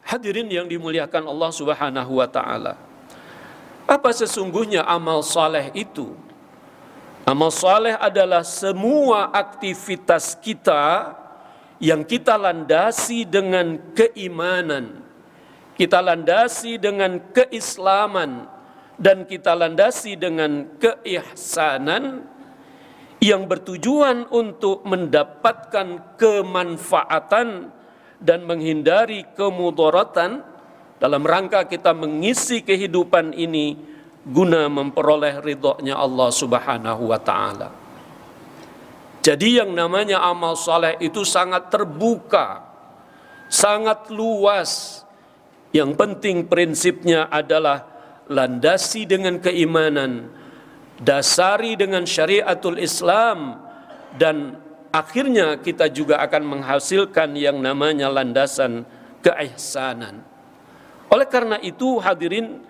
Hadirin yang dimuliakan Allah Subhanahu wa ta'ala, apa sesungguhnya amal saleh itu? Amal saleh adalah semua aktivitas kita yang kita landasi dengan keimanan, kita landasi dengan keislaman, dan kita landasi dengan keihsanan yang bertujuan untuk mendapatkan kemanfaatan dan menghindari kemudaratan dalam rangka kita mengisi kehidupan ini guna memperoleh ridhonya Allah Subhanahu wa ta'ala. Jadi yang namanya amal saleh itu sangat terbuka, sangat luas. Yang penting prinsipnya adalah landasi dengan keimanan, dasari dengan syariatul Islam, dan akhirnya kita juga akan menghasilkan yang namanya landasan keihsanan. Oleh karena itu hadirin,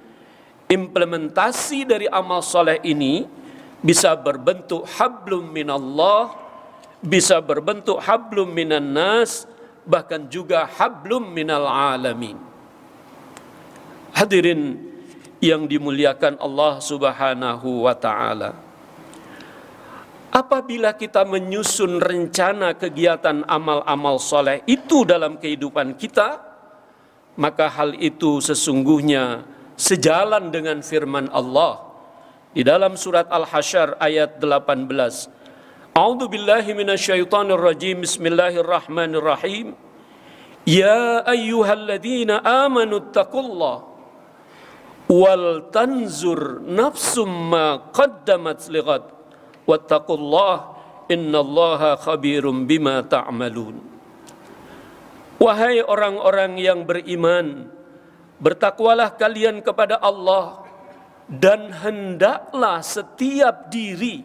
implementasi dari amal soleh ini bisa berbentuk hablum minallah, bisa berbentuk hablum minan nas, bahkan juga hablum minal alamin. Hadirin yang dimuliakan Allah Subhanahu wa ta'ala, apabila kita menyusun rencana kegiatan amal-amal soleh itu dalam kehidupan kita, maka hal itu sesungguhnya sejalan dengan firman Allah di dalam surat Al-Hasyr ayat 18. A'udzu billahi minasyaitonir rajim. Bismillahirrahmanirrahim. Ya ayyuhalladzina amanu taqullaha wal tanzur nafsum ma qaddamat lighad wattaqullah innallaha khabirum bima ta'malun. Wahai orang-orang yang beriman, bertakwalah kalian kepada Allah, dan hendaklah setiap diri,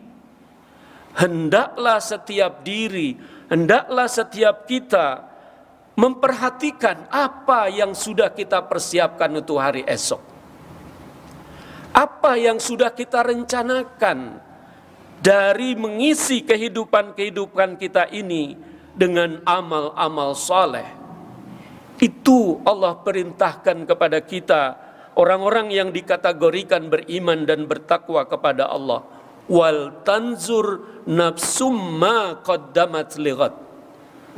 hendaklah setiap kita memperhatikan apa yang sudah kita persiapkan untuk hari esok, apa yang sudah kita rencanakan dari mengisi kehidupan kita ini dengan amal-amal saleh. Itu Allah perintahkan kepada kita, orang-orang yang dikategorikan beriman dan bertakwa kepada Allah. Wal tanzur nafsum ma qaddamat lighad.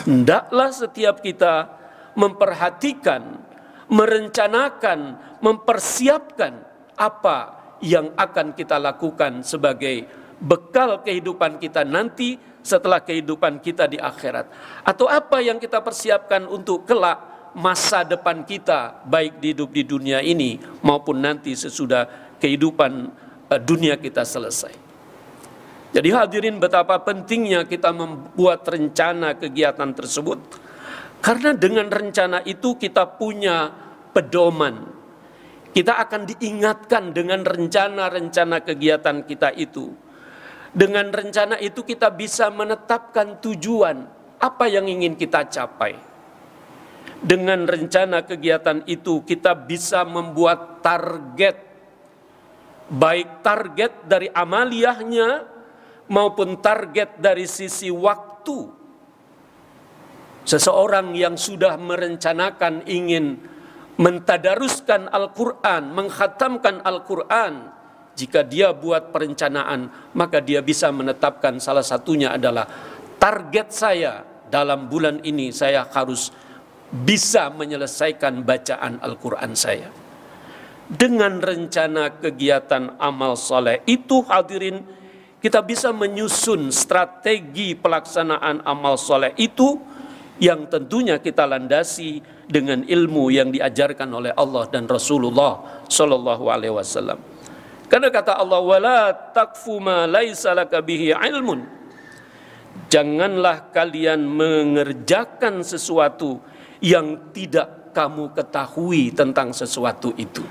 Hendaklah setiap kita memperhatikan, merencanakan, mempersiapkan apa yang akan kita lakukan sebagai bekal kehidupan kita nanti setelah kehidupan kita di akhirat, atau apa yang kita persiapkan untuk kelak masa depan kita, baik hidup di dunia ini maupun nanti sesudah kehidupan dunia kita selesai. Jadi hadirin, betapa pentingnya kita membuat rencana kegiatan tersebut, karena dengan rencana itu kita punya pedoman. Kita akan diingatkan dengan rencana-rencana kegiatan kita itu. Dengan rencana itu kita bisa menetapkan tujuan apa yang ingin kita capai. Dengan rencana kegiatan itu kita bisa membuat target, baik target dari amaliyahnya maupun target dari sisi waktu. Seseorang yang sudah merencanakan ingin mentadaruskan Al-Quran, mengkhatamkan Al-Quran, jika dia buat perencanaan, maka dia bisa menetapkan salah satunya adalah target saya dalam bulan ini, saya harus bisa menyelesaikan bacaan Al-Quran saya. Dengan rencana kegiatan amal soleh itu hadirin, kita bisa menyusun strategi pelaksanaan amal soleh itu, yang tentunya kita landasi dengan ilmu yang diajarkan oleh Allah dan Rasulullah Sallallahu Alaihi Wasallam. Karena kata Allah, wala taqfu ma laisa laka bihi ilmun. Janganlah kalian mengerjakan sesuatu yang tidak kamu ketahui tentang sesuatu itu.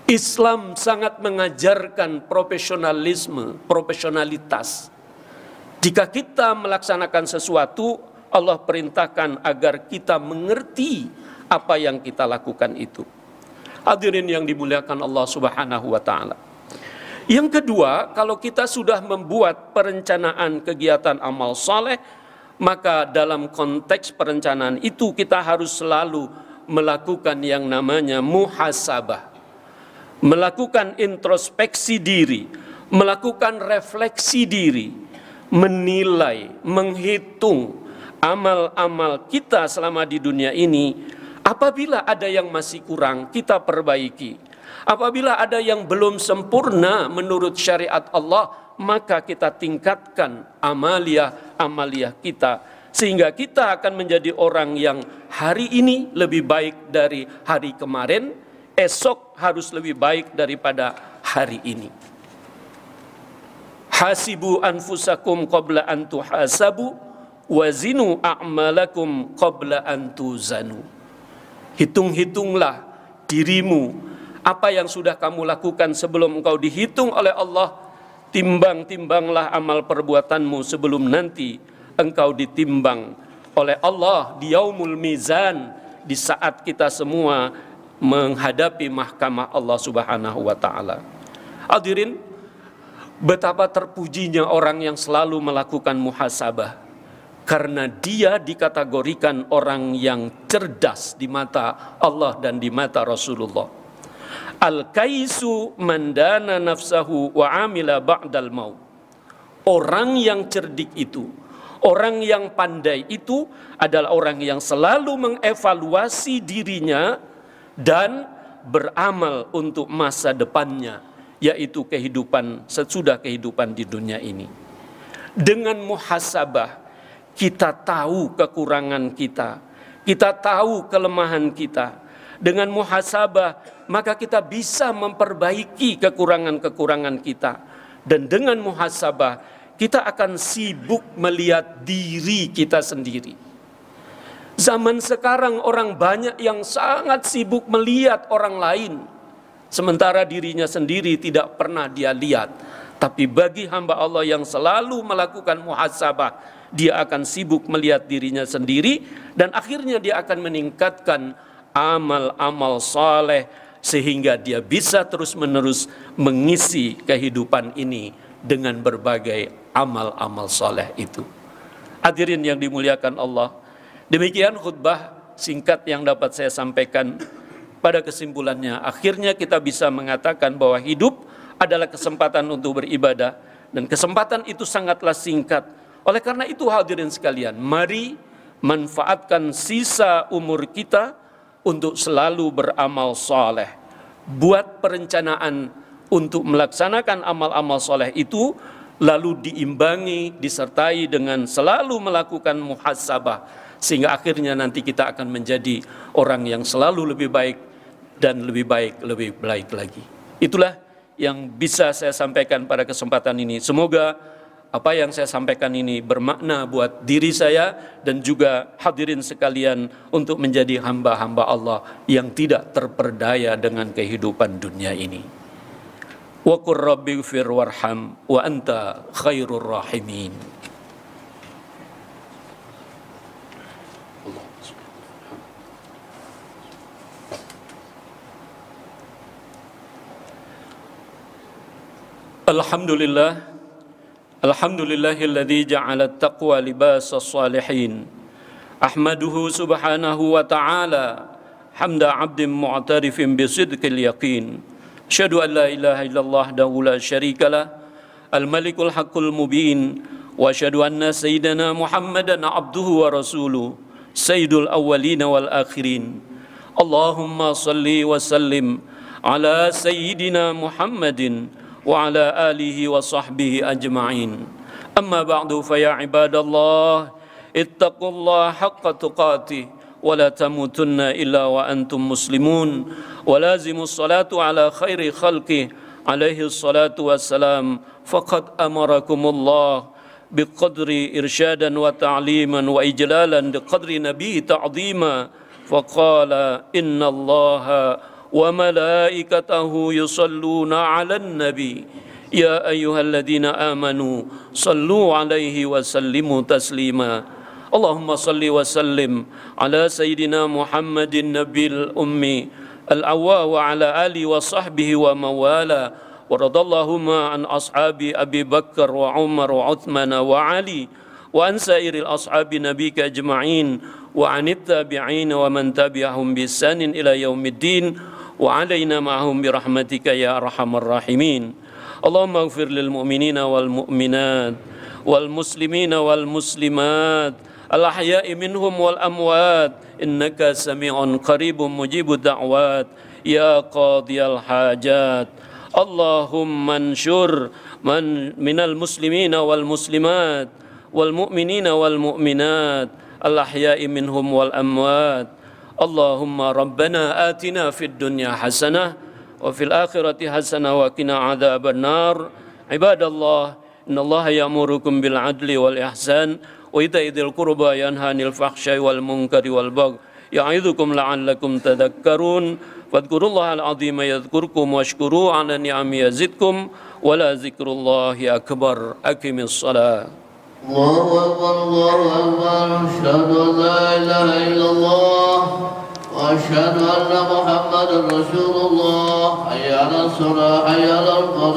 Islam sangat mengajarkan profesionalitas. Jika kita melaksanakan sesuatu, Allah perintahkan agar kita mengerti apa yang kita lakukan itu. Hadirin yang dimuliakan Allah Subhanahu wa ta'ala, Yang kedua, kalau kita sudah membuat perencanaan kegiatan amal soleh, maka dalam konteks perencanaan itu kita harus selalu melakukan yang namanya muhasabah, melakukan introspeksi diri, melakukan refleksi diri, menilai, menghitung amal-amal kita selama di dunia ini. Apabila ada yang masih kurang, kita perbaiki. Apabila ada yang belum sempurna menurut syariat Allah, maka kita tingkatkan amaliyah kita, sehingga kita akan menjadi orang yang hari ini lebih baik dari hari kemarin, esok harus lebih baik daripada hari ini. Hasibu anfusakum qabla an tuhasabu wazinu a'malakum qabla an tuzanu. Hitung-hitunglah dirimu, apa yang sudah kamu lakukan sebelum engkau dihitung oleh Allah. Timbang-timbanglah amal perbuatanmu sebelum nanti engkau ditimbang oleh Allah di yaumul mizan, di saat kita semua menghadapi mahkamah Allah Subhanahu wa taala. Hadirin, betapa terpujinya orang yang selalu melakukan muhasabah, karena dia dikategorikan orang yang cerdas di mata Allah dan di mata Rasulullah. Al-kaisu mandana nafsahu wa amila ba'dal maut. Orang yang cerdik itu, orang yang pandai itu adalah orang yang selalu mengevaluasi dirinya dan beramal untuk masa depannya, yaitu kehidupan sesudah kehidupan di dunia ini. Dengan muhasabah kita tahu kekurangan kita, kita tahu kelemahan kita. Dengan muhasabah maka kita bisa memperbaiki kekurangan-kekurangan kita. Dan dengan muhasabah kita akan sibuk melihat diri kita sendiri. Zaman sekarang orang banyak yang sangat sibuk melihat orang lain, sementara dirinya sendiri tidak pernah dia lihat. Tapi bagi hamba Allah yang selalu melakukan muhasabah, dia akan sibuk melihat dirinya sendiri, dan akhirnya dia akan meningkatkan amal-amal soleh, sehingga dia bisa terus-menerus mengisi kehidupan ini dengan berbagai amal-amal soleh itu. Hadirin yang dimuliakan Allah, demikian khutbah singkat yang dapat saya sampaikan. Pada kesimpulannya, akhirnya kita bisa mengatakan bahwa hidup adalah kesempatan untuk beribadah, dan kesempatan itu sangatlah singkat. Oleh karena itu hadirin sekalian, mari manfaatkan sisa umur kita untuk selalu beramal soleh. Buat perencanaan untuk melaksanakan amal-amal soleh itu, lalu diimbangi, disertai dengan selalu melakukan muhasabah, sehingga akhirnya nanti kita akan menjadi orang yang selalu lebih baik dan lebih baik lagi. Itulah yang bisa saya sampaikan pada kesempatan ini. Semoga apa yang saya sampaikan ini bermakna buat diri saya dan juga hadirin sekalian untuk menjadi hamba-hamba Allah yang tidak terperdaya dengan kehidupan dunia ini. Wa qur rabbighfir warham wa anta khairur rahimin. Alhamdulillah. Alhamdulillahilladzi ja'ala at-taqwa libasas salihin. Ahmaduhu subhanahu wa ta'ala hamda 'abdin mu'tarifin bi sidqil yaqin. Asyhadu an la ilaha illallah wahdahu la syarikalah, al-malikul haqqul mubin, wa asyhadu anna sayyidana Muhammadan 'abduhu wa rasuluh, sayyidul awwalin wal akhirin. Allahumma salli wa sallim ala sayyidina Muhammadin wa ala alihi wa sahbihi ajma'in. Amma ba'du, fa ya ibadallah, ittaqullaha haqqa tuqatih wa la tamutunna illa wa antum muslimun, wa lazimus salatu ala khairi khalqih alaihi salatu wassalam. Faqad amarakumullah biqadri irsyadan wa ta'liman wa ijlalan biqadri nabi ta'zima. Faqala innallaha wa malaikatahu yusalluna 'alan nabi ya ayyuhalladzina amanu sallu 'alaihi wa sallimu taslima. Allahumma salli wa sallim ala sayyidina Muhammadin nabil ummi al-awwa wa ala alihi wa sahbihi wa mawala ورضى اللهم عن أصحاب أبي بكر وعمر وعثمان وعلي وعن سائر الأصحاب نبيك أجمعين وعن التابعين ومن تبعهم بإحسان إلى يوم الدين وعلينا معهم برحمتك يا أرحم الراحمين اللهم اغفر للمؤمنين والمؤمنات والمسلمين والمسلمات الأحياء منهم والأموات إنك سميع قريب مجيب الدعوات يا قاضي الحاجات اللهم انشر من المسلمين والمسلمات والمؤمنين والمؤمنات الأحياء منهم والأموات اللهم ربنا آتنا في الدنيا حسنة وفي الآخرة حسنة وقنا عذاب النار عباد الله إن الله يأمركم بالعدل والإحسان وإيتاء ذي القربى ينهى عن الفحشاء والمنكر والبغي يعظكم لعلكم تذكرون فاذكروا الله العظيم يذكركم واشكروه على نعمه يزدكم ولا ذكر الله أكبر أقم الصلاة الله أكبر الله أكبر أشهد أن لا إله إلا الله وأشهد أن محمدا رسول الله حي على الصلاة حي على الفلاح